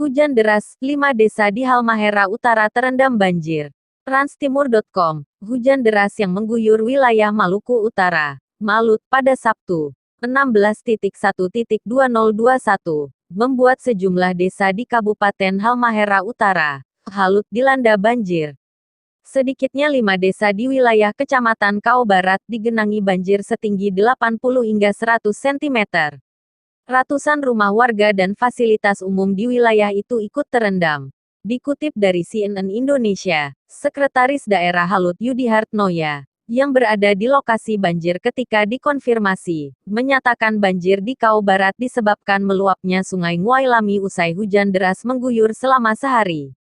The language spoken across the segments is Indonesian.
Hujan deras, 5 desa di Halmahera Utara terendam banjir. Transtimur.com, hujan deras yang mengguyur wilayah Maluku Utara, Malut, pada Sabtu, 16.1.2021, membuat sejumlah desa di Kabupaten Halmahera Utara, Halut dilanda banjir. Sedikitnya 5 desa di wilayah Kecamatan Kau Barat digenangi banjir setinggi 80 hingga 100 cm. Ratusan rumah warga dan fasilitas umum di wilayah itu ikut terendam. Dikutip dari CNN Indonesia, Sekretaris Daerah Halut Yudi Hartnoya, yang berada di lokasi banjir ketika dikonfirmasi, menyatakan banjir di Kau Barat disebabkan meluapnya Sungai Nguailami usai hujan deras mengguyur selama sehari.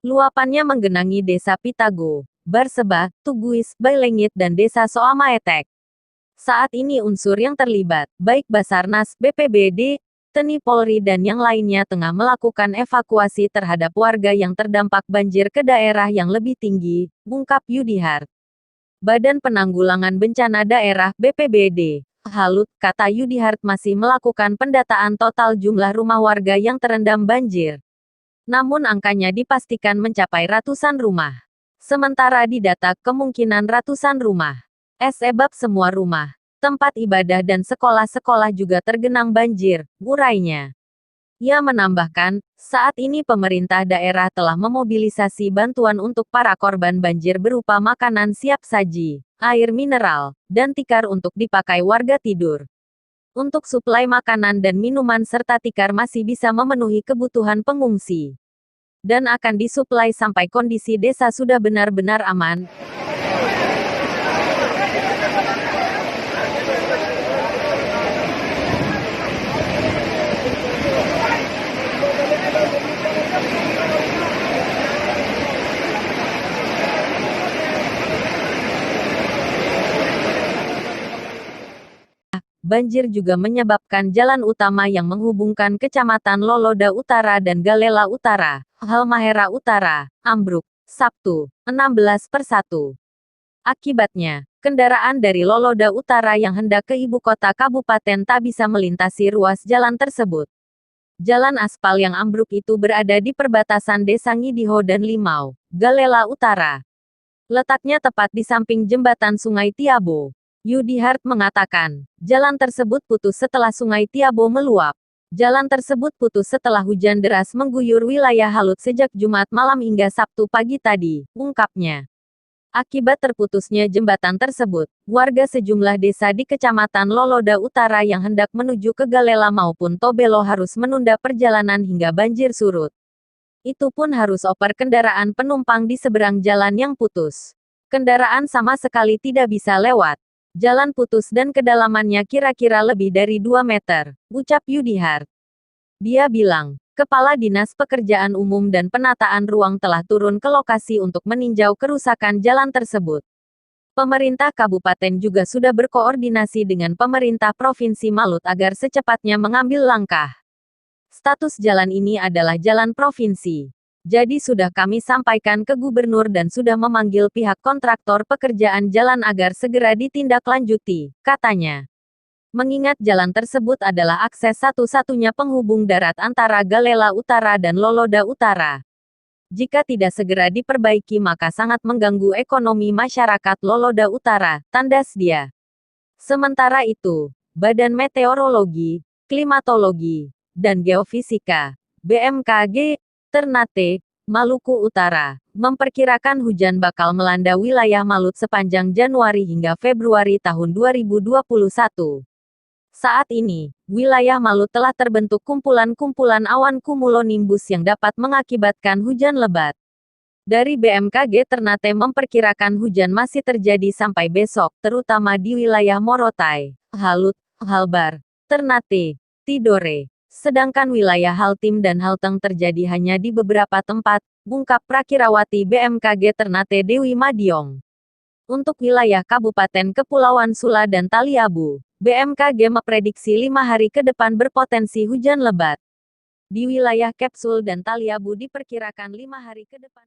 Luapannya menggenangi Desa Pitago, Barsebah, Tuguis, Bailengit dan Desa Soamaetek. Saat ini unsur yang terlibat, baik Basarnas, BPBD, TNI Polri dan yang lainnya tengah melakukan evakuasi terhadap warga yang terdampak banjir ke daerah yang lebih tinggi, ungkap Yudi Hart. Badan Penanggulangan Bencana Daerah BPBD, Halut, kata Yudi Hart masih melakukan pendataan total jumlah rumah warga yang terendam banjir. Namun angkanya dipastikan mencapai ratusan rumah. Sementara didata kemungkinan ratusan rumah. Sebab semua rumah, tempat ibadah dan sekolah-sekolah juga tergenang banjir, urainya. Ia menambahkan, saat ini pemerintah daerah telah memobilisasi bantuan untuk para korban banjir berupa makanan siap saji, air mineral, dan tikar untuk dipakai warga tidur. Untuk suplai makanan dan minuman serta tikar masih bisa memenuhi kebutuhan pengungsi. Dan akan disuplai sampai kondisi desa sudah benar-benar aman. Banjir juga menyebabkan jalan utama yang menghubungkan Kecamatan Loloda Utara dan Galela Utara, Halmahera Utara, ambruk, Sabtu, 16/1. Akibatnya, kendaraan dari Loloda Utara yang hendak ke ibu kota kabupaten tak bisa melintasi ruas jalan tersebut. Jalan aspal yang ambruk itu berada di perbatasan Desa Ngidiho dan Limau, Galela Utara. Letaknya tepat di samping jembatan Sungai Tiabo. Yudi Hart mengatakan, jalan tersebut putus setelah Sungai Tiabo meluap. Jalan tersebut putus setelah hujan deras mengguyur wilayah Halut sejak Jumat malam hingga Sabtu pagi tadi, ungkapnya. Akibat terputusnya jembatan tersebut, warga sejumlah desa di Kecamatan Loloda Utara yang hendak menuju ke Galela maupun Tobelo harus menunda perjalanan hingga banjir surut. Itu pun harus oper kendaraan penumpang di seberang jalan yang putus. Kendaraan sama sekali tidak bisa lewat. Jalan putus dan kedalamannya kira-kira lebih dari 2 meter, ucap Yudi Hart. Dia bilang, Kepala Dinas Pekerjaan Umum dan Penataan Ruang telah turun ke lokasi untuk meninjau kerusakan jalan tersebut. Pemerintah kabupaten juga sudah berkoordinasi dengan pemerintah Provinsi Malut agar secepatnya mengambil langkah. Status jalan ini adalah jalan provinsi. Jadi sudah kami sampaikan ke gubernur dan sudah memanggil pihak kontraktor pekerjaan jalan agar segera ditindaklanjuti, katanya. Mengingat jalan tersebut adalah akses satu-satunya penghubung darat antara Galela Utara dan Loloda Utara. Jika tidak segera diperbaiki maka sangat mengganggu ekonomi masyarakat Loloda Utara, tandas dia. Sementara itu, Badan Meteorologi, Klimatologi, dan Geofisika, BMKG, Ternate, Maluku Utara, memperkirakan hujan bakal melanda wilayah Malut sepanjang Januari hingga Februari tahun 2021. Saat ini, wilayah Malut telah terbentuk kumpulan-kumpulan awan cumulonimbus yang dapat mengakibatkan hujan lebat. Dari BMKG Ternate memperkirakan hujan masih terjadi sampai besok, terutama di wilayah Morotai, Halut, Halbar, Ternate, Tidore. Sedangkan wilayah Haltim dan Halteng terjadi hanya di beberapa tempat, ungkap Prakirawati BMKG Ternate Dewi Madiong. Untuk wilayah Kabupaten Kepulauan Sula dan Taliabu, BMKG memprediksi 5 hari ke depan berpotensi hujan lebat. Di wilayah Kepsul dan Taliabu diperkirakan 5 hari ke depan.